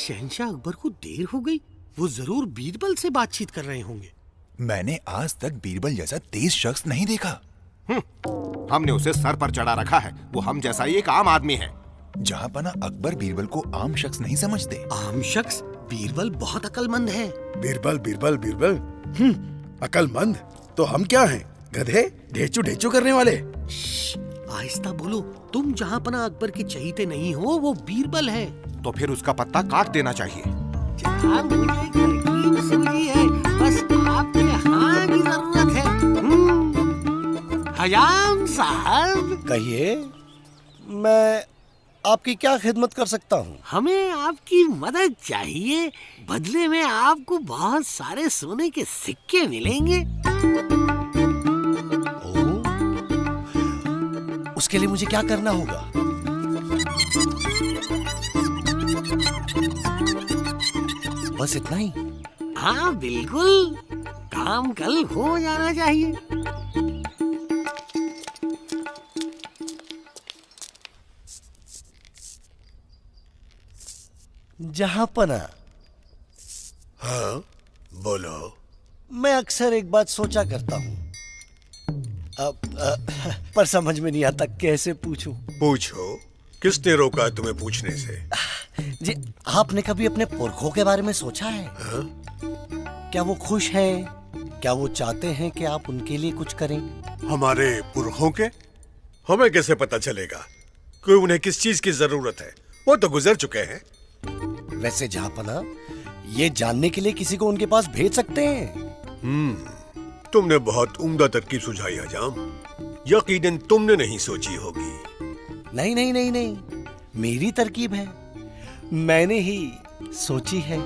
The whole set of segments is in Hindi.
शहंशाह अकबर को देर हो गई। वो जरूर बीरबल से बातचीत कर रहे होंगे। मैंने आज तक बीरबल जैसा तेज शख्स नहीं देखा। हमने उसे सर पर चढ़ा रखा है। वो हम जैसा ही एक आम आदमी है। जहाँपना अकबर बीरबल को आम शख्स नहीं समझते। आम शख्स? बीरबल बहुत अकलमंद है। बीरबल बीरबल बीरबल अकलमंद तो हम क्या हैं? गधे? ढेचू ढेचू करने वाले? आहिस्ता बोलो। तुम जहाँपना अकबर के चहीते नहीं हो, वो बीरबल है। तो फिर उसका पत्ता काट देना चाहिए। मुझे एक तरकीब सूझी है, बस आपके हाँ की जरूरत है। हजाम साहब, कहिए, मैं आपकी क्या खिदमत कर सकता हूँ? हमें आपकी मदद चाहिए। बदले में आपको बहुत सारे सोने के सिक्के मिलेंगे। उसके लिए मुझे क्या करना होगा? बस इतना ही? हाँ बिल्कुल, काम कल हो जाना चाहिए। जहाँपना। हाँ बोलो। मैं अक्सर एक बात सोचा करता हूँ, पर समझ में नहीं आता कैसे पूछूं। पूछो, किसने रोका तुम्हें पूछने से? जी, आपने कभी अपने पुरखों के बारे में सोचा है? हाँ? क्या वो खुश हैं? क्या वो चाहते हैं कि आप उनके लिए कुछ करें? हमारे पुरखों के? हमें कैसे पता चलेगा कि उन्हें किस चीज की जरूरत है? वो तो गुजर चुके हैं। वैसे जहाँपना, ये जानने के लिए किसी को उनके पास भेज सकते हैं। तुमने बहुत उम्दा तरकीब सुझाई हजाम। यकीनन तुमने नहीं सोची होगी। नहीं नहीं नहीं नहीं, मेरी तरकीब है, मैंने ही सोची है।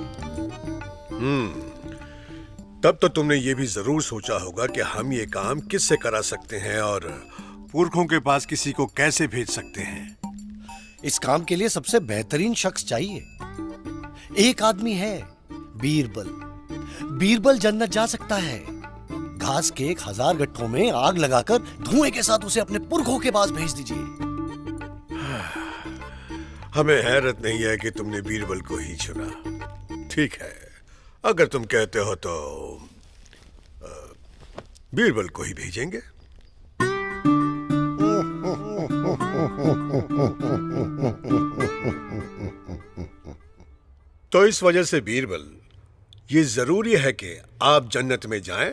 तब तो तुमने ये भी जरूर सोचा होगा कि हम ये काम किससे करा सकते हैं और पुरखों के पास किसी को कैसे भेज सकते हैं। इस काम के लिए सबसे बेहतरीन शख्स चाहिए। एक आदमी है, बीरबल। बीरबल जन्नत जा सकता है। घास के 1000 गट्ठों में आग लगाकर धुएं के साथ उसे अपने पुरखों के पास भेज दीजिए। हमें हैरत नहीं है कि तुमने बीरबल को ही चुना। ठीक है, अगर तुम कहते हो तो बीरबल को ही भेजेंगे। तो इस वजह से बीरबल, ये जरूरी है कि आप जन्नत में जाएं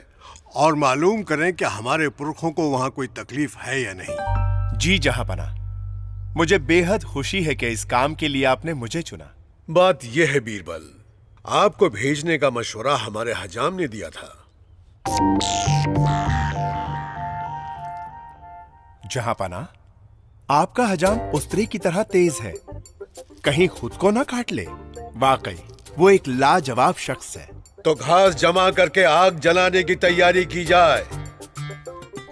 और मालूम करें कि हमारे पुरखों को वहां कोई तकलीफ है या नहीं। जी जहाँपना, मुझे बेहद खुशी है कि इस काम के लिए आपने मुझे चुना। बात यह है बीरबल, आपको भेजने का मशवरा हमारे हजाम ने दिया था। जहाँपना, आपका हजाम उस्त्री की तरह तेज है, कहीं खुद को ना काट ले। वाकई वो एक लाजवाब शख्स है। तो घास जमा करके आग जलाने की तैयारी की जाए।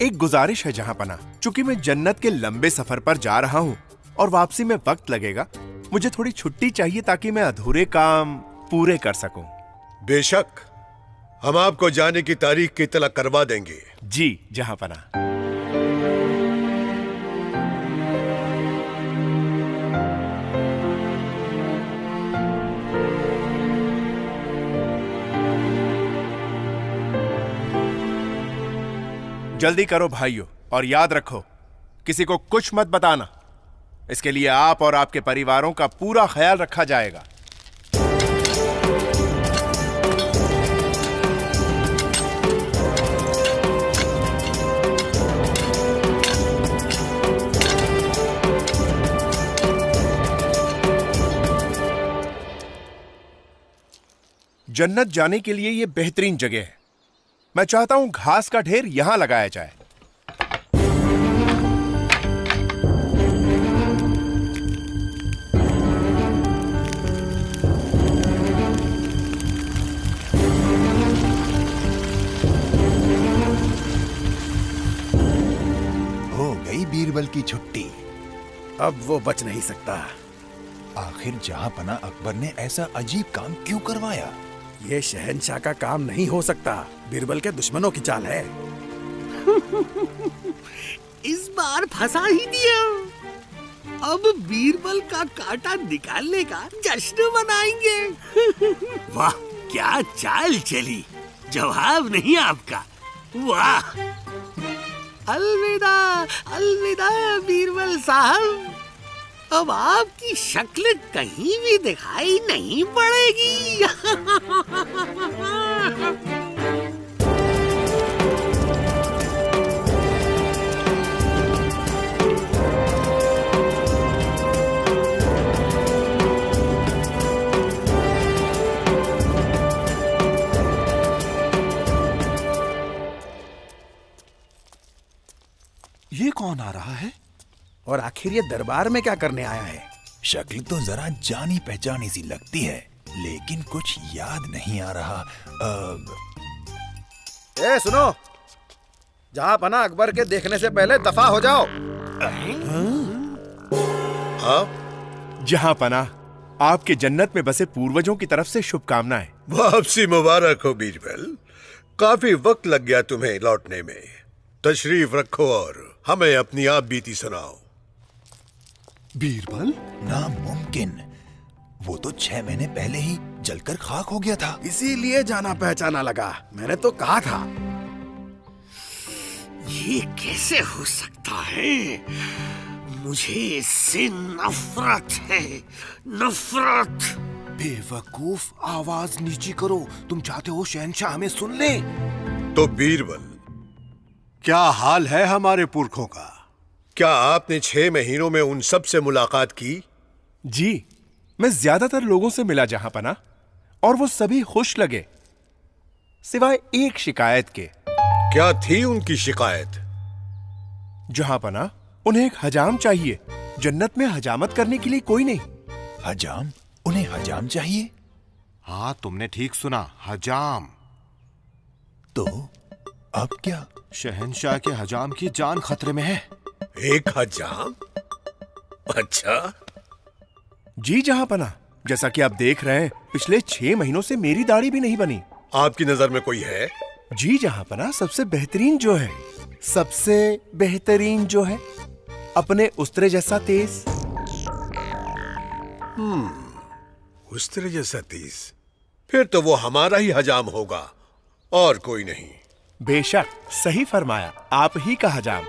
एक गुजारिश है जहाँपना, चूंकि मैं जन्नत के लंबे सफर पर जा रहा हूँ और वापसी में वक्त लगेगा, मुझे थोड़ी छुट्टी चाहिए ताकि मैं अधूरे काम पूरे कर सकूं। बेशक, हम आपको जाने की तारीख की इत्तला करवा देंगे। जी जहाँपना। जल्दी करो भाइयों, और याद रखो, किसी को कुछ मत बताना। इसके लिए आप और आपके परिवारों का पूरा ख्याल रखा जाएगा। जन्नत जाने के लिए यह बेहतरीन जगह है। मैं चाहता हूं घास का ढेर यहां लगाया जाए। हो गई बीरबल की छुट्टी। अब वो बच नहीं सकता। आखिर जहाँपना अकबर ने ऐसा अजीब काम क्यों करवाया? ये शहंशाह का काम नहीं हो सकता। बीरबल के दुश्मनों की चाल है। इस बार फंसा ही दिया। अब बीरबल का कांटा निकालने का जश्न मनाएंगे। वाह क्या चाल चली, जवाब नहीं आपका। वाह, अलविदा अलविदा बीरबल साहब, अब आपकी शक्ल कहीं भी दिखाई नहीं पड़ेगी। ये कौन आ रहा है और आखिर ये दरबार में क्या करने आया है? शक्ल तो जरा जानी पहचानी सी लगती है, लेकिन कुछ याद नहीं आ रहा। ए सुनो, जहां पना अकबर के देखने से पहले दफा हो जाओ। आप जहां पना, आपके जन्नत में बसे पूर्वजों की तरफ से शुभकामनाएं। वापसी मुबारक हो बीरबल, काफी वक्त लग गया तुम्हें लौटने में। तशरीफ रखो और हमें अपनी आप बीती सुनाओ। बीरबल, नामुमकिन, वो तो 6 महीने पहले ही जलकर खाक हो गया था। इसीलिए जाना पहचाना लगा, मैंने तो कहा था। ये कैसे हो सकता है? मुझे इससे नफरत है, नफरत। बेवकूफ, आवाज नीची करो। तुम चाहते हो शहंशाह हमें सुन ले? तो बीरबल, क्या हाल है हमारे पुरखों का? क्या आपने 6 महीनों में उन सब से मुलाकात की? जी, मैं ज्यादातर लोगों से मिला जहां पना, और वो सभी खुश लगे, सिवाय एक शिकायत के। क्या थी उनकी शिकायत? जहां पना, उन्हें एक हजाम चाहिए। जन्नत में हजामत करने के लिए कोई नहीं। हजाम? उन्हें हजाम चाहिए? हाँ तुमने ठीक सुना, हजाम। तो अब क्या? शहंशाह के हजाम की जान खतरे में है। एक हजाम? अच्छा। जी जहां पना, जैसा कि आप देख रहे हैं, पिछले 6 महीनों से मेरी दाढ़ी भी नहीं बनी। आपकी नजर में कोई है? जी जहां पना, सबसे बेहतरीन जो है, सबसे बेहतरीन जो है, अपने उस्तरे जैसा तेज। उस्तरे जैसा तेज? फिर तो वो हमारा ही हजाम होगा और कोई नहीं। बेशक, सही फरमाया, आप ही का हजाम।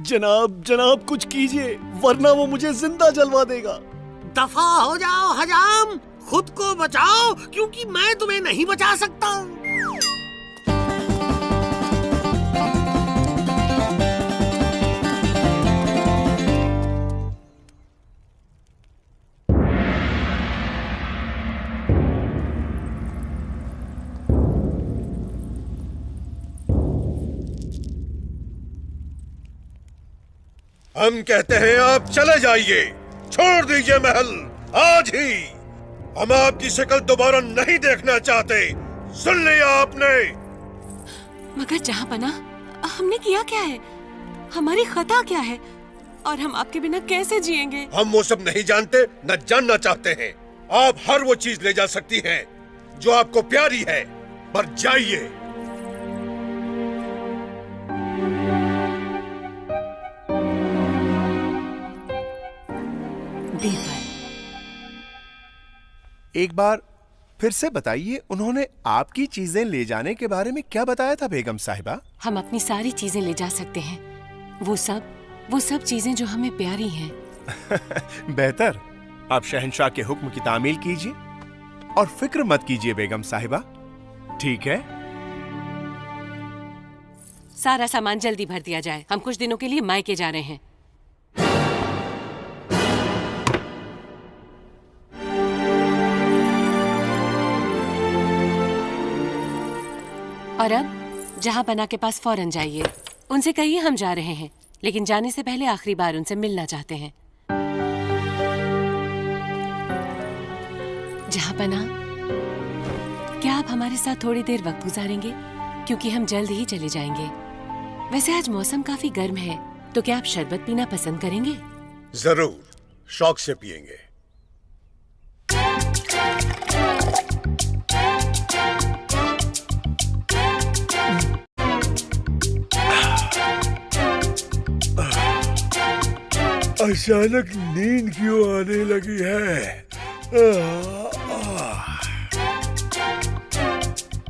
जनाब जनाब कुछ कीजिए, वरना वो मुझे जिंदा जलवा देगा। दफा हो जाओ हजाम, खुद को बचाओ, क्योंकि मैं तुम्हें नहीं बचा सकता। हम कहते हैं आप चले जाइए, छोड़ दीजिए महल आज ही। हम आपकी शक्ल दोबारा नहीं देखना चाहते, सुन लिया आपने? मगर जहां पना, हमने किया क्या है? हमारी खता क्या है? और हम आपके बिना कैसे जिएंगे? हम वो सब नहीं जानते, न जानना चाहते हैं। आप हर वो चीज ले जा सकती हैं जो आपको प्यारी है, पर जाइए। एक बार फिर से बताइए, उन्होंने आपकी चीजें ले जाने के बारे में क्या बताया था बेगम साहिबा? हम अपनी सारी चीजें ले जा सकते हैं, वो सब चीजें जो हमें प्यारी हैं। बेहतर, आप शहंशाह के हुक्म की तामील कीजिए और फिक्र मत कीजिए बेगम साहिबा, ठीक है? सारा सामान जल्दी भर दिया जाए, हम कुछ दिनों के लिए मायके जा रहे हैं। और अब जहां पना के पास फौरन जाइए, उनसे कहिए हम जा रहे हैं, लेकिन जाने से पहले आखिरी बार उनसे मिलना चाहते हैं। जहां पना, क्या आप हमारे साथ थोड़ी देर वक्त गुजारेंगे? क्योंकि हम जल्द ही चले जाएंगे। वैसे आज मौसम काफी गर्म है, तो क्या आप शरबत पीना पसंद करेंगे? जरूर, शौक से पिएंगे। अचानक नींद क्यों आने लगी है?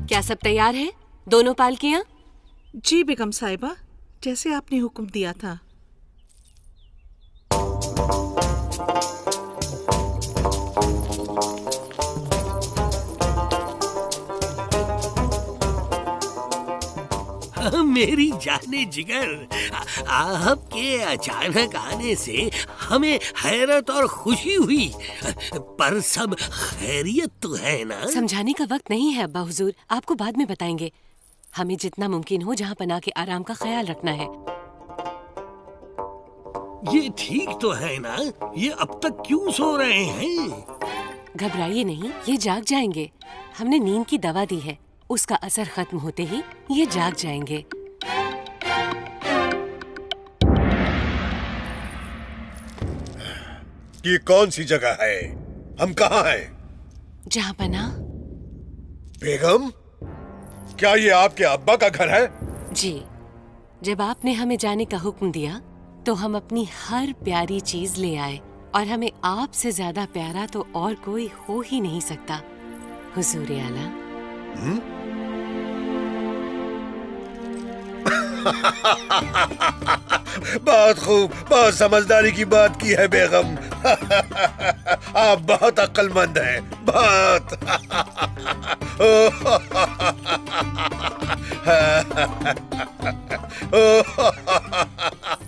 क्या सब तैयार है? दोनों पालकियां? जी बेगम साहिबा, जैसे आपने हुक्म दिया था। मेरी जाने जिगर, आपके अचानक आने से हमें हैरत और खुशी हुई, पर सब खैरियत तो है ना? समझाने का वक्त नहीं है अब्बा हुजूर, आपको बाद में बताएंगे। हमें जितना मुमकिन हो जहाँ पनाह के आराम का ख्याल रखना है। ये ठीक तो है ना? ये अब तक क्यों सो रहे हैं? घबराइए नहीं, ये जाग जाएंगे। हमने नींद की दवा दी है, उसका असर खत्म होते ही ये जाग जाएंगे। ये कौन सी जगह है? हम कहाँ हैं? जहाँ पनाह। बेगम, क्या ये आपके अब्बा का घर है? जी, जब आपने हमें जाने का हुक्म दिया तो हम अपनी हर प्यारी चीज ले आए, और हमें आपसे ज्यादा प्यारा तो और कोई हो ही नहीं सकता हुजूर आला। बहुत खूब, बहुत समझदारी की बात की है बेगम। आप बहुत अक्लमंद हैं, बहुत।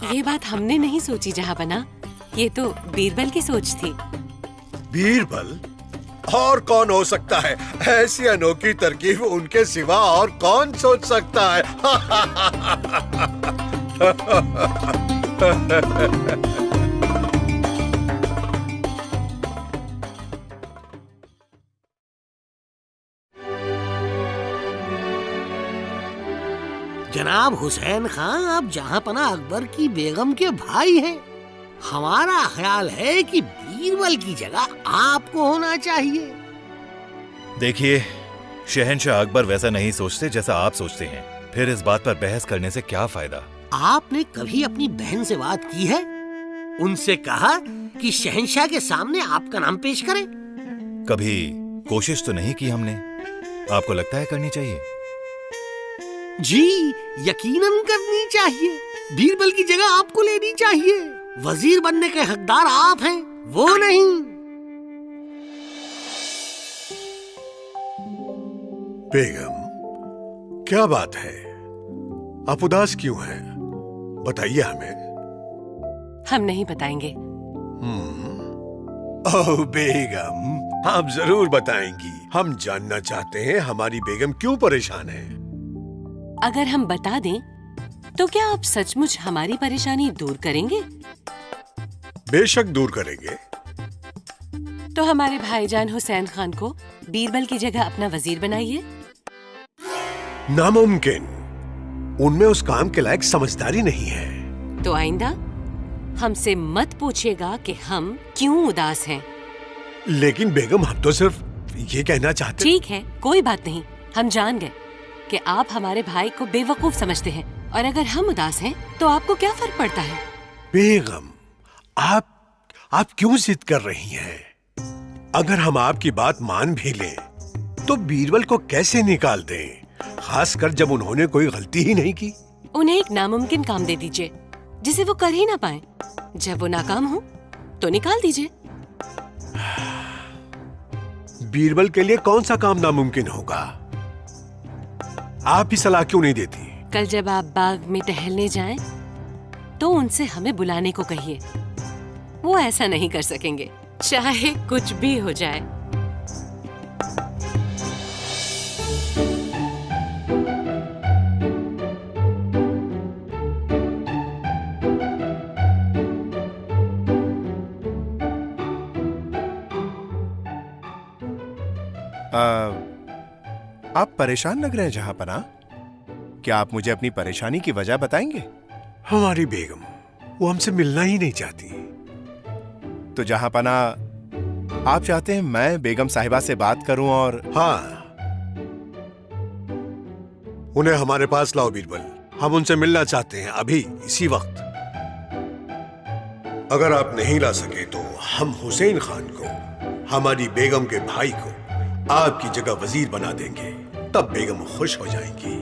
ये बात हमने नहीं सोची जहाँ बना, ये तो बीरबल की सोच थी। बीरबल? और कौन हो सकता है? ऐसी अनोखी तरकीब उनके सिवा और कौन सोच सकता है? जनाब हुसैन खां, आप जहांपना अकबर की बेगम के भाई हैं। हमारा ख्याल है कि बीरबल की जगह आपको होना चाहिए। देखिए, शहंशाह अकबर वैसा नहीं सोचते जैसा आप सोचते हैं। फिर इस बात पर बहस करने से क्या फायदा? आपने कभी अपनी बहन से बात की है? उनसे कहा कि शहंशाह के सामने आपका नाम पेश करें? कभी कोशिश तो नहीं की हमने। आपको लगता है करनी चाहिए? जी, यकीनन करनी चाहिए। बीरबल की जगह आपको लेनी चाहिए। वजीर बनने के हकदार आप हैं, वो नहीं। बेगम, क्या बात है? आप उदास क्यों हैं? बताइए हमें। हम नहीं बताएंगे। ओह बेगम, आप जरूर बताएंगी। हम जानना चाहते हैं हमारी बेगम क्यों परेशान है। अगर हम बता दें तो क्या आप सचमुच हमारी परेशानी दूर करेंगे? बेशक दूर करेंगे। तो हमारे भाईजान हुसैन खान को बीरबल की जगह अपना वजीर बनाइए। नामुमकिन। उनमें उस काम के लायक समझदारी नहीं है। तो आइंदा हमसे मत पूछिएगा कि हम क्यों उदास हैं। लेकिन बेगम, हम तो सिर्फ ये कहना चाहते। ठीक है, कोई बात नहीं। हम जान गए कि आप हमारे भाई को बेवकूफ समझते हैं, और अगर हम उदास हैं तो आपको क्या फर्क पड़ता है? बेगम, आप क्यों जिद कर रही हैं? अगर हम आपकी बात मान भी लें तो बीरबल को कैसे निकाल दें, खासकर जब उन्होंने कोई गलती ही नहीं की। उन्हें एक नामुमकिन काम दे दीजिए जिसे वो कर ही ना पाए। जब वो नाकाम हो तो निकाल दीजिए। बीरबल के लिए कौन सा काम नामुमकिन होगा? आप ही सलाह क्यों नहीं देती? कल जब आप बाग में टहलने जाएं, तो उनसे हमें बुलाने को कहिए। वो ऐसा नहीं कर सकेंगे, चाहे कुछ भी हो जाए। आप परेशान लग रहे हैं जहांपना। क्या आप मुझे अपनी परेशानी की वजह बताएंगे? हमारी बेगम, वो हमसे मिलना ही नहीं चाहती। तो जहांपना, आप चाहते हैं मैं बेगम साहिबा से बात करूं? और हाँ, उन्हें हमारे पास लाओ बीरबल। हम उनसे मिलना चाहते हैं, अभी इसी वक्त। अगर आप नहीं ला सके तो हम हुसैन खान को, हमारी बेगम के भाई को आपकी जगह वजीर बना देंगे, तब बेगम खुश हो जाएंगी।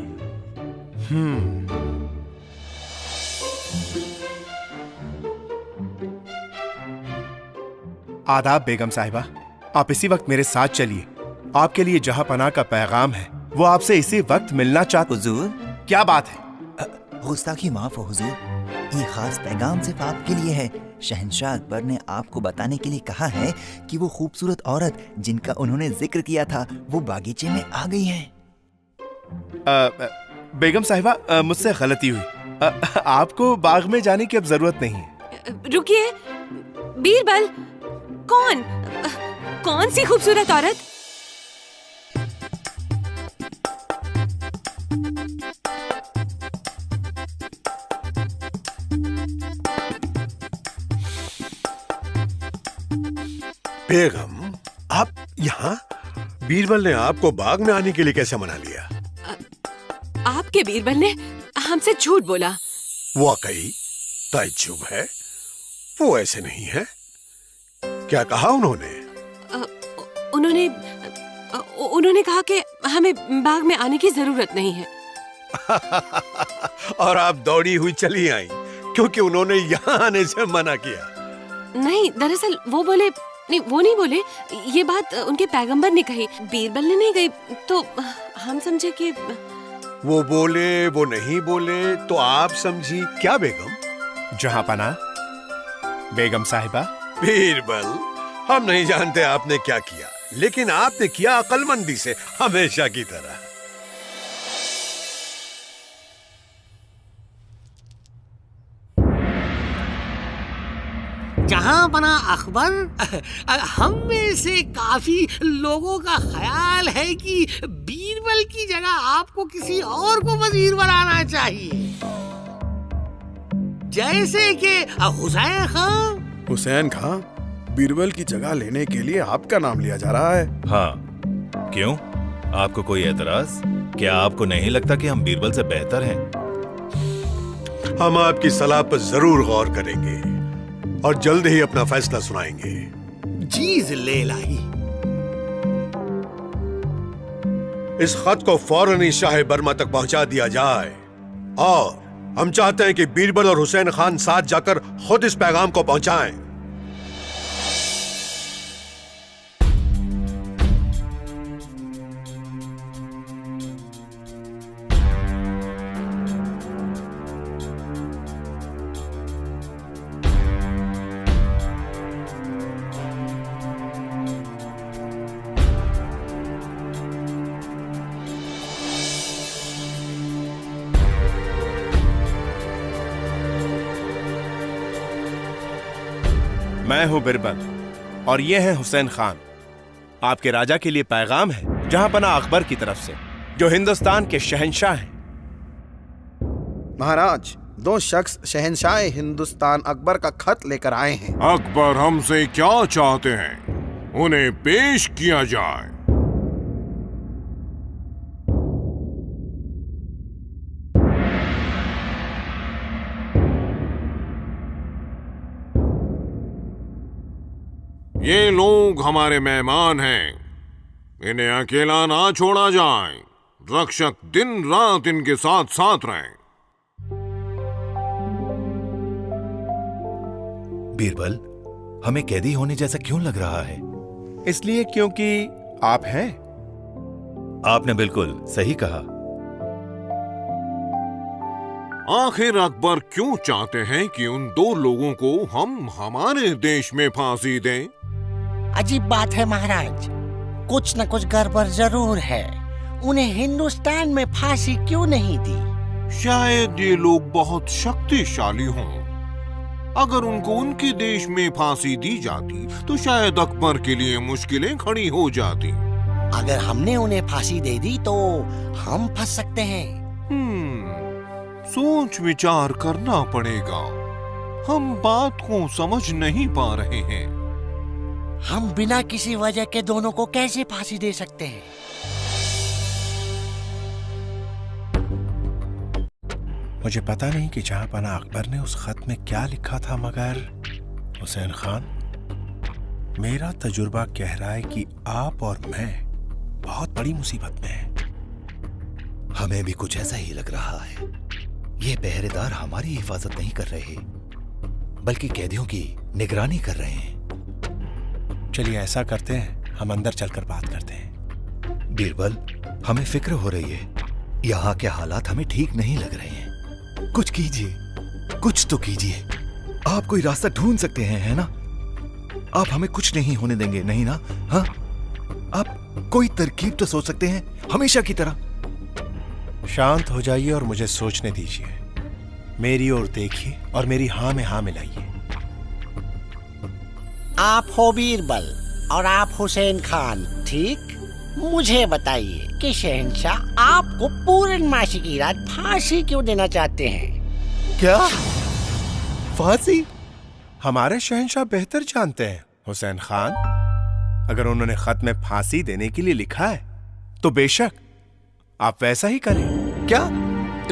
आदाब बेगम साहिबा, आप इसी वक्त मेरे साथ चलिए। आपके लिए जहां पनाह का पैगाम है वो आपसे इसी वक्त मिलना चाहते। हुजूर, क्या बात है? गुस्ताखी माफ हो हुजूर, ये खास पैगाम सिर्फ आपके लिए है। शहंशाह अकबर ने आपको बताने के लिए कहा है कि वो खूबसूरत औरत जिनका उन्होंने जिक्र किया था वो बागीचे में आ गई है। बेगम साहिबा, मुझसे गलती हुई। आपको बाग में जाने की अब जरूरत नहीं है। रुकिए, बीरबल, कौन सी खूबसूरत औरत? बेगम, आप यहाँ? बीरबल ने आपको बाग में आने के लिए कैसे मना लिया? आपके बीरबल ने हमसे झूठ बोला। वाकई ताज्जुब है, वो ऐसे नहीं है। क्या कहा उन्होंने? उन्होंने कहा कि हमें बाग में आने की जरूरत नहीं है। और आप दौड़ी हुई चली आई क्योंकि उन्होंने यहाँ आने से मना किया। नहीं, दरअसल वो नहीं बोले। ये बात उनके पैगंबर ने कही, बीरबल ने नहीं कही। तो हम समझे कि वो बोले, वो नहीं बोले, तो आप समझी क्या बेगम? जहां पनाह, बेगम साहिबा। बीरबल, हम नहीं जानते आपने क्या किया, लेकिन आपने किया अक्लमंदी से, हमेशा की तरह। जहां बना अकबर, हम में से काफी लोगों का ख्याल है कि बीरबल की जगह आपको किसी और को वजीर बनाना चाहिए, जैसे कि हुसैन खान। हुसैन खान, बीरबल की जगह लेने के लिए आपका नाम लिया जा रहा है। हाँ, क्यों? आपको कोई एतराज? क्या आपको नहीं लगता कि हम बीरबल से बेहतर हैं? हम आपकी सलाह पर जरूर गौर करेंगे और जल्द ही अपना फैसला सुनाएंगे। जी जिले इलाही। इस खत को फौरन ही शाह बर्मा तक पहुंचा दिया जाए, और हम चाहते हैं कि बीरबल और हुसैन खान साथ जाकर खुद इस पैगाम को पहुंचाएं। मैं हूं बीरबल और ये है हुसैन खान। आपके राजा के लिए पैगाम है जहां पनाह अकबर की तरफ से, जो हिंदुस्तान के शहंशाह हैं। महाराज, दो शख्स शहंशाह हिंदुस्तान अकबर का खत लेकर आए हैं। अकबर हमसे क्या चाहते हैं, उन्हें पेश किया जाए। ये लोग हमारे मेहमान हैं, इन्हें अकेला ना छोड़ा जाए। रक्षक दिन रात इनके साथ साथ रहें। बीरबल, हमें कैदी होने जैसा क्यों लग रहा है? इसलिए क्योंकि आप हैं। आपने बिल्कुल सही कहा। आखिर अकबर क्यों चाहते हैं कि उन दो लोगों को हम हमारे देश में फांसी दें? अजीब बात है महाराज, कुछ न कुछ गड़बड़ जरूर है। उन्हें हिंदुस्तान में फांसी क्यों नहीं दी? शायद ये लोग बहुत शक्तिशाली हों। अगर उनको उनके देश में फांसी दी जाती तो शायद अकबर के लिए मुश्किलें खड़ी हो जाती। अगर हमने उन्हें फांसी दे दी तो हम फंस सकते हैं। सोच विचार करना पड़ेगा। हम बात को समझ नहीं पा रहे हैं। हम बिना किसी वजह के दोनों को कैसे फांसी दे सकते हैं? मुझे पता नहीं कि जहां पनाह अकबर ने उस खत में क्या लिखा था, मगर हुसैन खान, मेरा तजुर्बा कह रहा है कि आप और मैं बहुत बड़ी मुसीबत में हैं। हमें भी कुछ ऐसा ही लग रहा है। ये पहरेदार हमारी हिफाजत नहीं कर रहे, बल्कि कैदियों की निगरानी कर रहे हैं। चलिए ऐसा करते हैं, हम अंदर चलकर बात करते हैं। बीरबल, हमें फिक्र हो रही है। यहाँ के हालात हमें ठीक नहीं लग रहे हैं। कुछ कीजिए, कुछ तो कीजिए। आप कोई रास्ता ढूंढ सकते हैं, है ना? आप हमें कुछ नहीं होने देंगे, नहीं ना? हाँ, आप कोई तरकीब तो सोच सकते हैं, हमेशा की तरह। शांत हो जाइए और मुझे सोचने दीजिए। मेरी ओर देखिए और मेरी हाँ में हाँ मिलाइए। आप हो बीरबल और आप हुसैन खान, ठीक? मुझे बताइए कि शहंशाह आपको पूर्णमासी की रात फांसी क्यों देना चाहते हैं? क्या? फांसी? हमारे शहंशाह बेहतर जानते हैं हुसैन खान। अगर उन्होंने खत में फांसी देने के लिए लिखा है तो बेशक आप वैसा ही करें। क्या?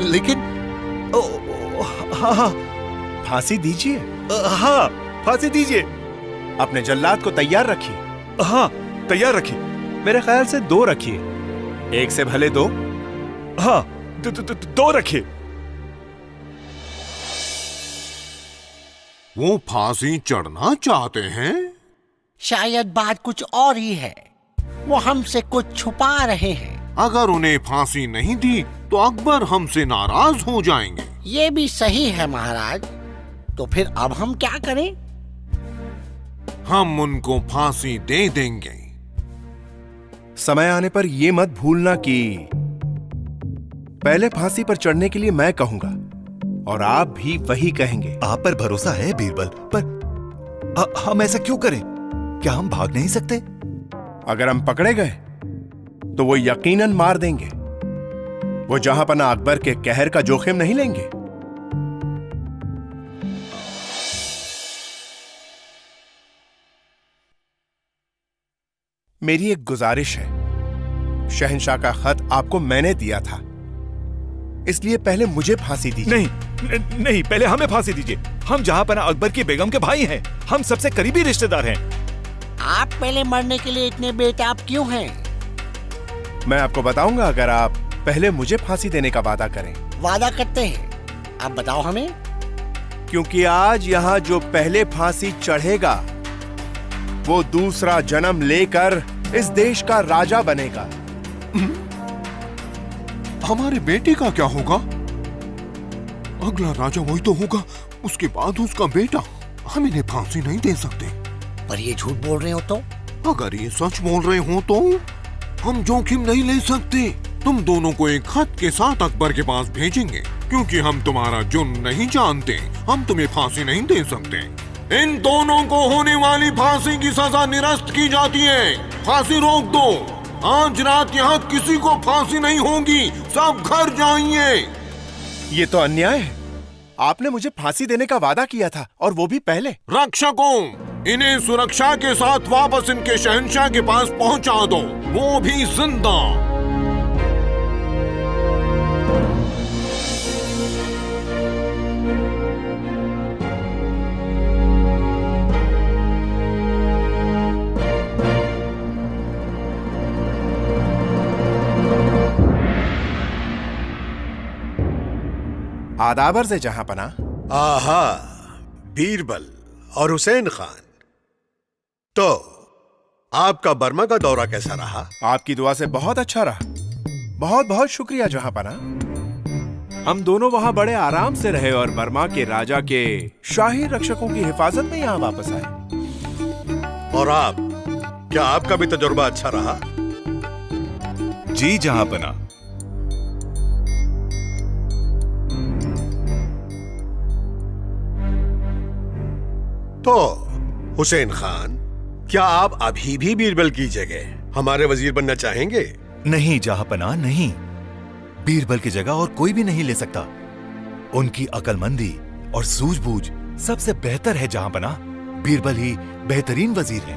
लेकिन हाँ, फांसी दीजिए। हाँ, फांसी दीजिए। अपने जल्लाद को तैयार रखिए। हाँ, तैयार रखिए। मेरे ख्याल से 2 रखिए, एक से भले 2। हाँ, 2 रखिए। वो फांसी चढ़ना चाहते हैं? शायद बात कुछ और ही है। वो हमसे कुछ छुपा रहे हैं। अगर उन्हें फांसी नहीं दी तो अकबर हमसे नाराज हो जाएंगे। ये भी सही है महाराज। तो फिर अब हम क्या करें? हम उनको फांसी दे देंगे। समय आने पर यह मत भूलना कि पहले फांसी पर चढ़ने के लिए मैं कहूंगा और आप भी वही कहेंगे। आप पर भरोसा है बीरबल, पर हम ऐसा क्यों करें? क्या हम भाग नहीं सकते? अगर हम पकड़े गए तो वो यकीनन मार देंगे। वो जहांपना अकबर के कहर का जोखिम नहीं लेंगे। मेरी एक गुजारिश है। शहंशाह का खत आपको मैंने दिया था, इसलिए पहले मुझे फांसी दीजिए। नहीं, पहले हमें फांसी दीजिए। हम जहांपना अकबर की बेगम के भाई हैं। हम सबसे करीबी रिश्तेदार हैं। आप पहले मरने के लिए इतने बेताब क्यों हैं? मैं आपको बताऊंगा अगर आप पहले मुझे फांसी देने का वादा करें। वादा करते हैं। आप बताओ हमें। क्योंकि आज यहाँ जो पहले फांसी चढ़ेगा वो दूसरा जन्म लेकर इस देश का राजा बनेगा। हमारे बेटे का क्या होगा? अगला राजा वही तो होगा, उसके बाद उसका बेटा। हम इन्हें फांसी नहीं दे सकते। पर ये झूठ बोल रहे हो तो? अगर ये सच बोल रहे हो तो हम जोखिम नहीं ले सकते। तुम दोनों को एक खत के साथ अकबर के पास भेजेंगे। क्योंकि हम तुम्हारा जुर्म नहीं जानते, हम तुम्हें फांसी नहीं दे सकते। इन दोनों को होने वाली फांसी की सजा निरस्त की जाती है। फांसी रोक दो। आज रात यहाँ किसी को फांसी नहीं होगी। सब घर जाइए। ये तो अन्याय है। आपने मुझे फांसी देने का वादा किया था, और वो भी पहले। रक्षकों, इन्हें सुरक्षा के साथ वापस इनके शहंशाह के पास पहुंचा दो, वो भी जिंदा। आदाबर से जहांपना। आहा, बीरबल और हुसैन खान, तो आपका बर्मा का दौरा कैसा रहा? आपकी दुआ से बहुत अच्छा रहा। बहुत बहुत शुक्रिया जहांपना। हम दोनों वहां बड़े आराम से रहे और बर्मा के राजा के शाही रक्षकों की हिफाजत में यहां वापस आए। और आप, क्या आपका भी तजुर्बा अच्छा रहा? जी जहांपना। तो हुसैन खान, क्या आप अभी भी बीरबल की जगह हमारे वजीर बनना चाहेंगे? नहीं जहांपना, नहीं। बीरबल की जगह और कोई भी नहीं ले सकता। उनकी अकलमंदी और सूझबूझ सबसे बेहतर है जहांपना। बीरबल ही बेहतरीन वजीर है।